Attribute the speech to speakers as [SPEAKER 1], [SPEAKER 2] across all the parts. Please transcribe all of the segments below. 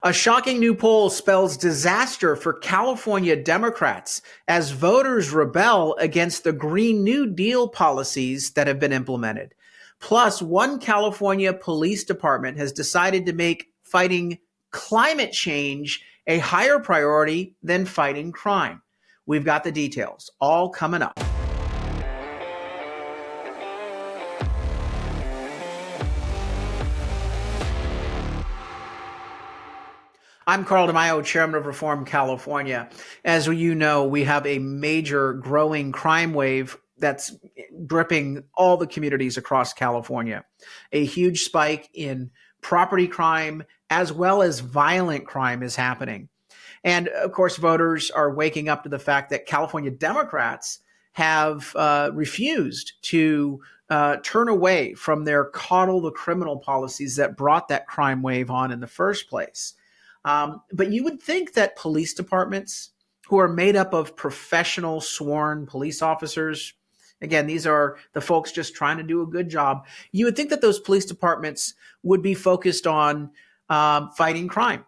[SPEAKER 1] A shocking new poll spells disaster for California Democrats as voters rebel against the Green New Deal policies that have been implemented. Plus, one California police department has decided to make fighting climate change a higher priority than fighting crime. We've got the details, all coming up. I'm Carl DeMaio, chairman of Reform California. As you know, we have a major growing crime wave that's gripping all the communities across California. A huge spike in property crime as well as violent crime is happening. And of course, voters are waking up to the fact that California Democrats have refused to turn away from their coddle the criminal policies that brought that crime wave on in the first place. But you would think that police departments who are made up of professional sworn police officers, again, these are the folks just trying to do a good job. You would think that those police departments would be focused on fighting crime.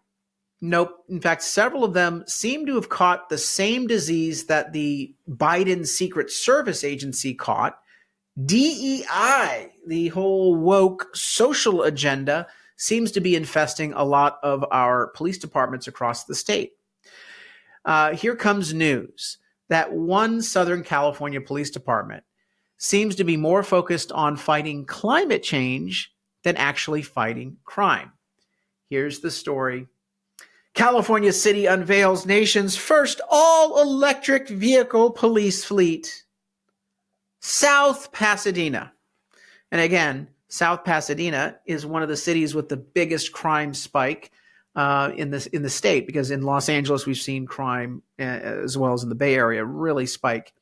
[SPEAKER 1] Nope. In fact, several of them seem to have caught the same disease that the Biden Secret Service agency caught. DEI, the whole woke social agenda, seems to be infesting a lot of our police departments across the state. Here comes news that one Southern California police department seems to be more focused on fighting climate change than actually fighting crime. Here's the story. California City unveils nation's first all-electric vehicle police fleet. South Pasadena. And again, South Pasadena is one of the cities with the biggest crime spike in the state, because in Los Angeles we've seen crime as well as in the Bay Area really spike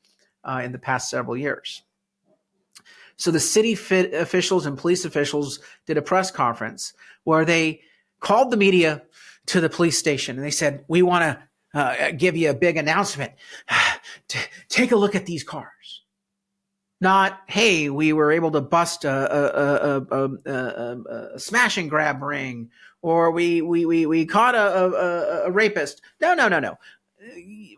[SPEAKER 1] in the past several years. So the city officials and police officials did a press conference where they called the media to the police station and they said, "We want to give you a big announcement. Take a look at these cars." Not, "Hey, we were able to bust a smash and grab ring," or we caught a rapist. No.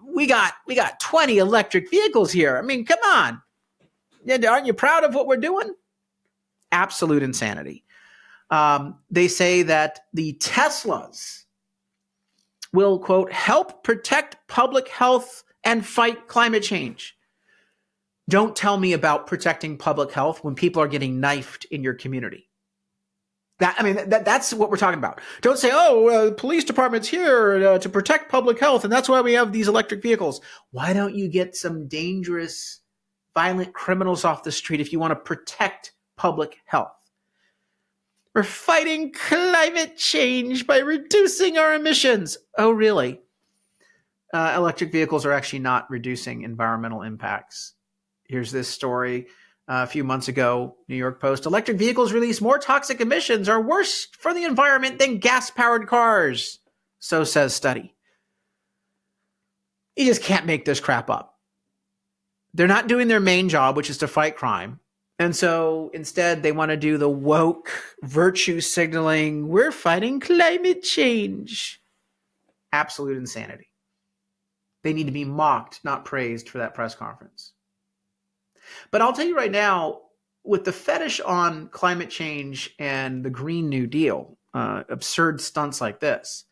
[SPEAKER 1] We got 20 electric vehicles here. I mean, come on. Aren't you proud of what we're doing? Absolute insanity. They say that the Teslas will, quote, help protect public health and fight climate change. Don't tell me about protecting public health when people are getting knifed in your community. That's what we're talking about. Don't say, police department's here to protect public health, and that's why we have these electric vehicles. Why don't you get some dangerous, violent criminals off the street if you want to protect public health? We're fighting climate change by reducing our emissions. Oh, really? Electric vehicles are actually not reducing environmental impacts. Here's this story a few months ago, New York Post. Electric vehicles release more toxic emissions, are worse for the environment than gas-powered cars. So says study. You just can't make this crap up. They're not doing their main job, which is to fight crime. And so instead, they want to do the woke virtue signaling, we're fighting climate change. Absolute insanity. They need to be mocked, not praised for that press conference. But I'll tell you right now, with the fetish on climate change and the Green New Deal, absurd stunts like this,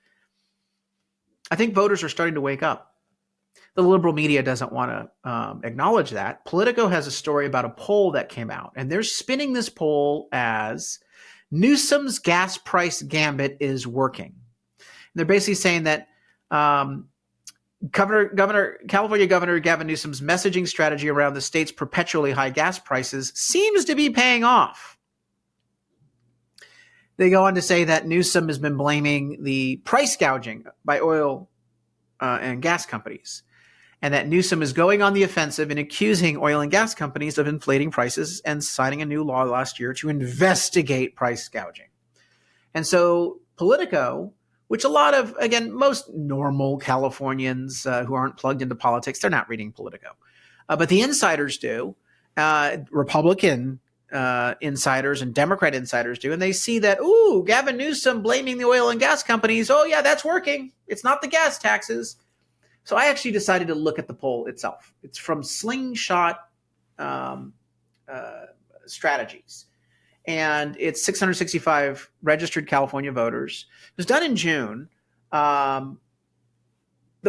[SPEAKER 1] I think voters are starting to wake up. The liberal media doesn't want to acknowledge that. Politico has a story about a poll that came out, and they're spinning this poll as Newsom's gas price gambit is working. And they're basically saying that California Governor Gavin Newsom's messaging strategy around the state's perpetually high gas prices seems to be paying off. They go on to say that Newsom has been blaming the price gouging by oil and gas companies, and that Newsom is going on the offensive and accusing oil and gas companies of inflating prices and signing a new law last year to investigate price gouging. And so Politico, which a lot of, again, most normal Californians who aren't plugged into politics, they're not reading Politico. But the insiders do, Republican insiders and Democrat insiders do, and they see that, ooh, Gavin Newsom blaming the oil and gas companies. Oh, yeah, that's working. It's not the gas taxes. So I actually decided to look at the poll itself. It's from Slingshot Strategies, and it's 665 registered California voters. It was done in June. The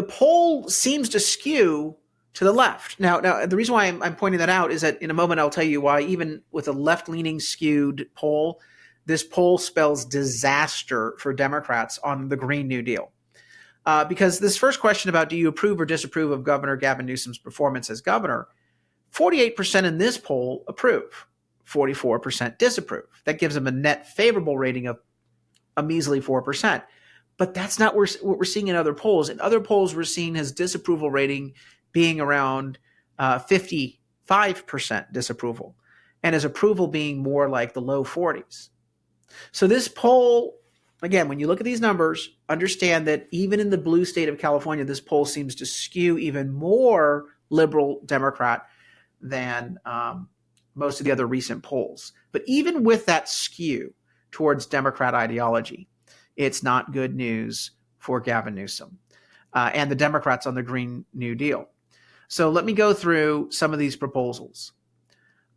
[SPEAKER 1] poll seems to skew to the left. Now, the reason why I'm pointing that out is that in a moment I'll tell you why, even with a left-leaning skewed poll, this poll spells disaster for Democrats on the Green New Deal. Because this first question about do you approve or disapprove of Governor Gavin Newsom's performance as governor, 48% in this poll approve, 44% disapprove. That gives him a net favorable rating of a measly 4%. But that's not what we're seeing in other polls. In other polls, we're seeing his disapproval rating being around 55% disapproval, and his approval being more like the low 40s. So this poll, again, when you look at these numbers, understand that even in the blue state of California, this poll seems to skew even more liberal Democrat than most of the other recent polls. But even with that skew towards Democrat ideology, it's not good news for Gavin Newsom and the Democrats on the Green New Deal. So let me go through some of these proposals.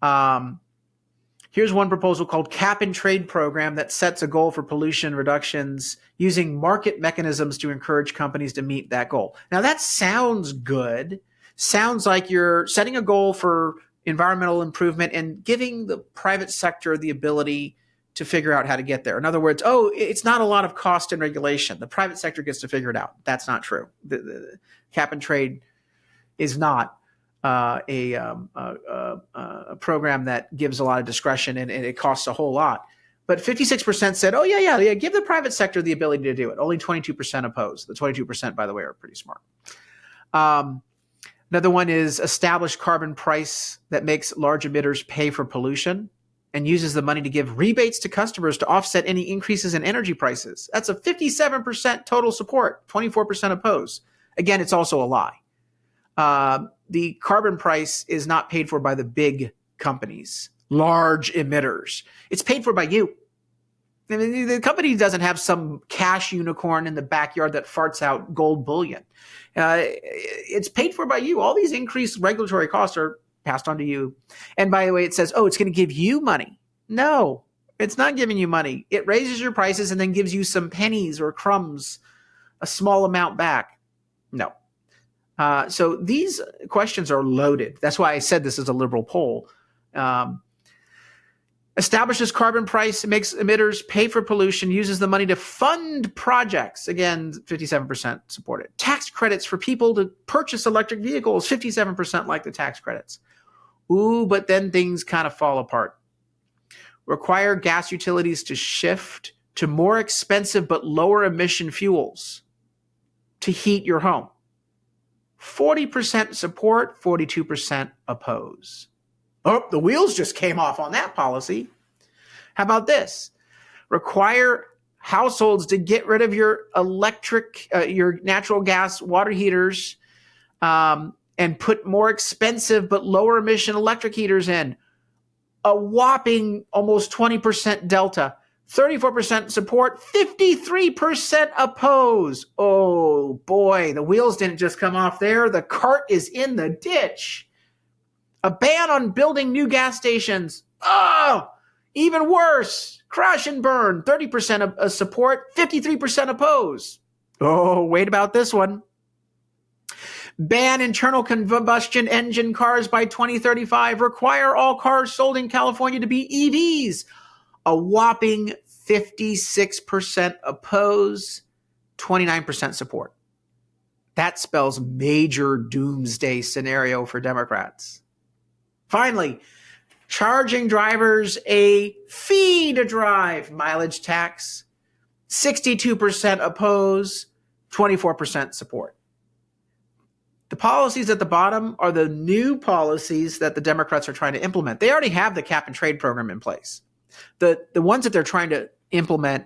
[SPEAKER 1] Here's one proposal called Cap and Trade Program that sets a goal for pollution reductions using market mechanisms to encourage companies to meet that goal. Now that sounds good. Sounds like you're setting a goal for environmental improvement and giving the private sector the ability to figure out how to get there. In other words, it's not a lot of cost and regulation. The private sector gets to figure it out. That's not true. The cap and trade is not a program that gives a lot of discretion and it costs a whole lot. But 56% said, oh, yeah, give the private sector the ability to do it. Only 22% opposed. The 22%, by the way, are pretty smart. Another one is establish carbon price that makes large emitters pay for pollution and uses the money to give rebates to customers to offset any increases in energy prices. That's a 57% total support, 24% opposed. Again, it's also a lie. The carbon price is not paid for by the big companies, large emitters. It's paid for by you. I mean, the company doesn't have some cash unicorn in the backyard that farts out gold bullion. It's paid for by you. All these increased regulatory costs are passed on to you. And by the way, it says, it's going to give you money. No, it's not giving you money. It raises your prices and then gives you some pennies or crumbs, a small amount back. No. So these questions are loaded. That's why I said this is a liberal poll. Establishes carbon price, makes emitters pay for pollution, uses the money to fund projects. Again, 57% supported. Tax credits for people to purchase electric vehicles, 57% like the tax credits. Ooh, but then things kind of fall apart. Require gas utilities to shift to more expensive but lower emission fuels to heat your home. 40% support, 42% oppose. Oh, the wheels just came off on that policy. How about this? Require households to get rid of your your natural gas water heaters and put more expensive but lower emission electric heaters in. A whopping almost 20% delta. 34% support, 53% oppose. Oh boy, the wheels didn't just come off there. The cart is in the ditch. A ban on building new gas stations. Oh, even worse. Crash and burn, 30% of support, 53% oppose. Oh, wait about this one. Ban internal combustion engine cars by 2035. Require all cars sold in California to be EVs. A whopping 56% oppose, 29% support. That spells major doomsday scenario for Democrats. Finally, charging drivers a fee to drive, mileage tax, 62% oppose, 24% support. The policies at the bottom are the new policies that the Democrats are trying to implement. They already have the cap and trade program in place. The ones that they're trying to implement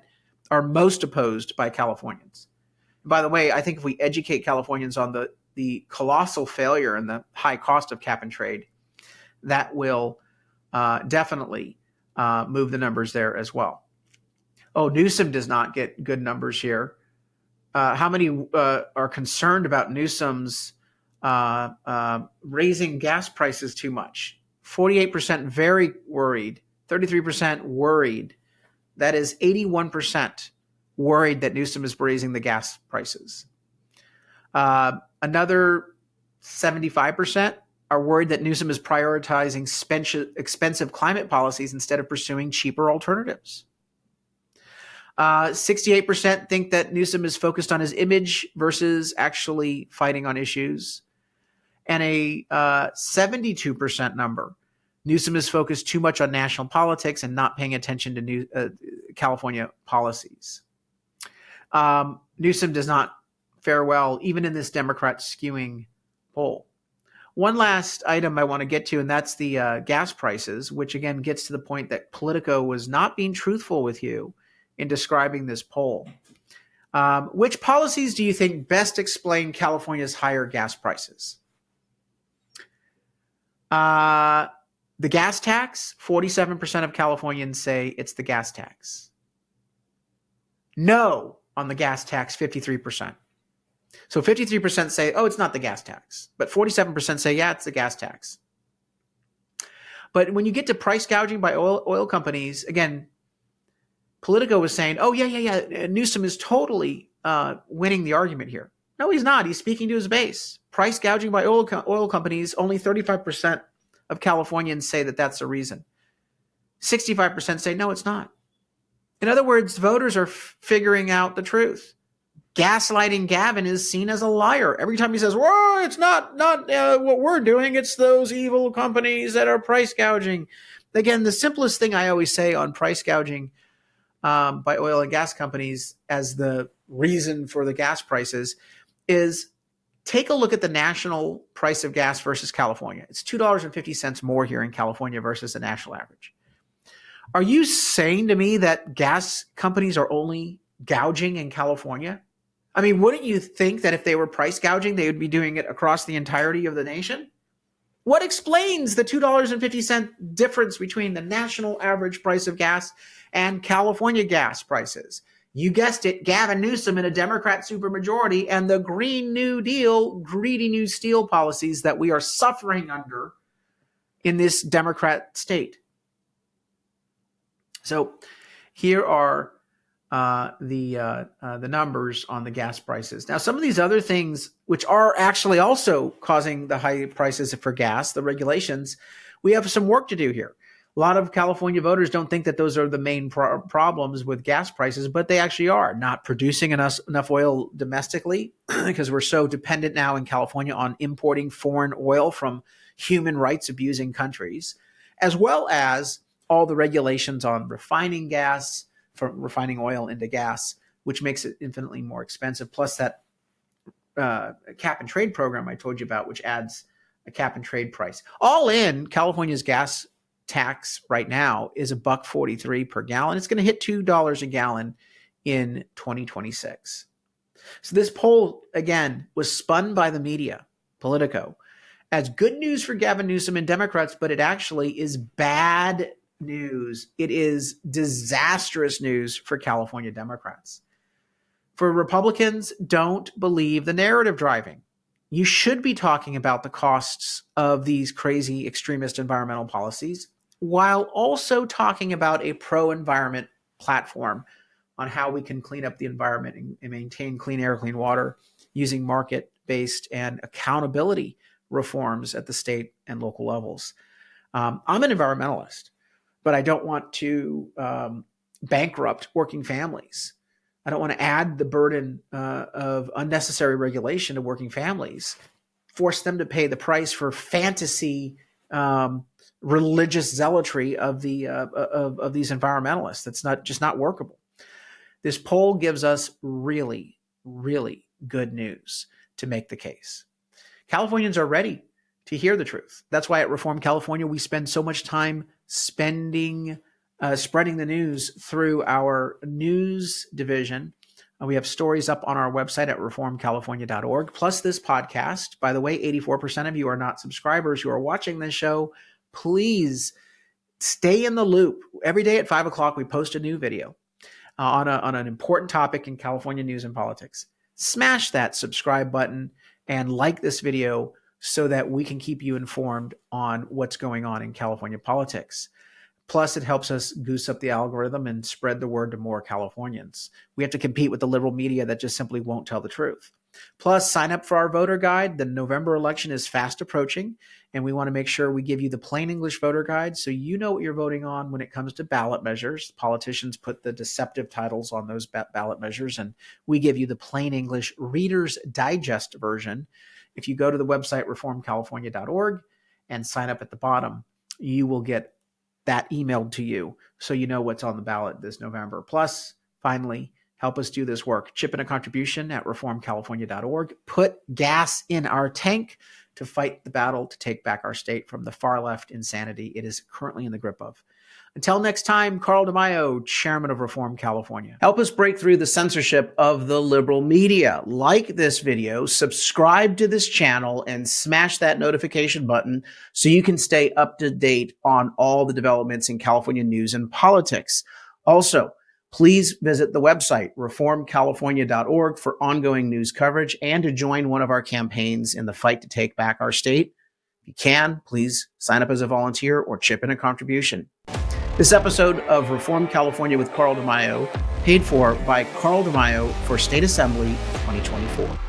[SPEAKER 1] are most opposed by Californians. By the way, I think if we educate Californians on the colossal failure and the high cost of cap and trade, that will definitely move the numbers there as well. Oh, Newsom does not get good numbers here. How many are concerned about Newsom's raising gas prices too much? 48% very worried, 33% worried. That is 81% worried that Newsom is raising the gas prices. Another 75% are worried that Newsom is prioritizing expensive climate policies instead of pursuing cheaper alternatives. 68% think that Newsom is focused on his image versus actually fighting on issues. And a 72% number, Newsom is focused too much on national politics and not paying attention to California policies. Newsom does not fare well, even in this Democrat skewing poll. One last item I want to get to, and that's the gas prices, which again gets to the point that Politico was not being truthful with you in describing this poll. Which policies do you think best explain California's higher gas prices? The gas tax, 47% of Californians say it's the gas tax. No on the gas tax, 53%. So 53% say, oh, it's not the gas tax. But 47% say, yeah, it's the gas tax. But when you get to price gouging by oil companies, again, Politico was saying, oh, yeah, Newsom is totally winning the argument here. No, he's not. He's speaking to his base. Price gouging by oil companies, only 35% of Californians say that that's the reason. 65% say, no, it's not. In other words, voters are figuring out the truth. Gaslighting Gavin is seen as a liar. Every time he says, well, it's not what we're doing. It's those evil companies that are price gouging. Again, the simplest thing I always say on price gouging by oil and gas companies as the reason for the gas prices is take a look at the national price of gas versus California. It's $2.50 more here in California versus the national average. Are you saying to me that gas companies are only gouging in California? I mean, wouldn't you think that if they were price gouging, they would be doing it across the entirety of the nation? What explains the $2.50 difference between the national average price of gas and California gas prices? You guessed it, Gavin Newsom in a Democrat supermajority and the Green New Deal, greedy new steel policies that we are suffering under in this Democrat state. So here are the numbers on the gas prices. Now, some of these other things, which are actually also causing the high prices for gas, the regulations, we have some work to do here. A lot of California voters don't think that those are the main problems with gas prices, but they actually are. Not producing enough oil domestically because we're so dependent now in California on importing foreign oil from human rights abusing countries, as well as all the regulations on refining gas, from refining oil into gas, which makes it infinitely more expensive. Plus that cap and trade program I told you about, which adds a cap and trade price. All in, California's gas tax right now is $1.43 per gallon. It's going to hit $2 a gallon in 2026. So this poll, again, was spun by the media, Politico, as good news for Gavin Newsom and Democrats, but it actually is bad news. It is disastrous news for California Democrats. For Republicans, don't believe the narrative driving. You should be talking about the costs of these crazy extremist environmental policies while also talking about a pro-environment platform on how we can clean up the environment and maintain clean air, clean water using market-based and accountability reforms at the state and local levels. I'm an environmentalist, but I don't want to bankrupt working families. I don't want to add the burden of unnecessary regulation to working families, force them to pay the price for fantasy religious zealotry of these environmentalists. That's not workable. This poll gives us really, really good news to make the case. Californians are ready to hear the truth. That's why at Reform California, we spend so much time spreading the news through our news division. We have stories up on our website at reformcalifornia.org, plus this podcast. By the way, 84% of you are not subscribers. You are watching this show. Please Stay in the loop. Every day at 5 o'clock, we post a new video on an important topic in California news and politics. Smash that subscribe button and like this video so that we can keep you informed on what's going on in California politics. Plus, it helps us goose up the algorithm and spread the word to more Californians. We have to compete with the liberal media that just simply won't tell the truth. Plus, sign up for our voter guide. The November election is fast approaching, and we want to make sure we give you the plain English voter guide so you know what you're voting on when it comes to ballot measures. Politicians put the deceptive titles on those ballot measures, and we give you the plain English Reader's Digest version. If you go to the website reformcalifornia.org and sign up at the bottom, you will get that emailed to you so you know what's on the ballot this November. Plus, finally, help us do this work. Chip in a contribution at reformcalifornia.org. Put gas in our tank to fight the battle to take back our state from the far left insanity it is currently in the grip of. Until next time, Carl DeMaio, Chairman of Reform California. Help us break through the censorship of the liberal media. Like this video, subscribe to this channel, and smash that notification button so you can stay up to date on all the developments in California news and politics. Also, please visit the website, reformcalifornia.org, for ongoing news coverage and to join one of our campaigns in the fight to take back our state. If you can, please sign up as a volunteer or chip in a contribution. This episode of Reform California with Carl DeMaio, paid for by Carl DeMaio for State Assembly 2024.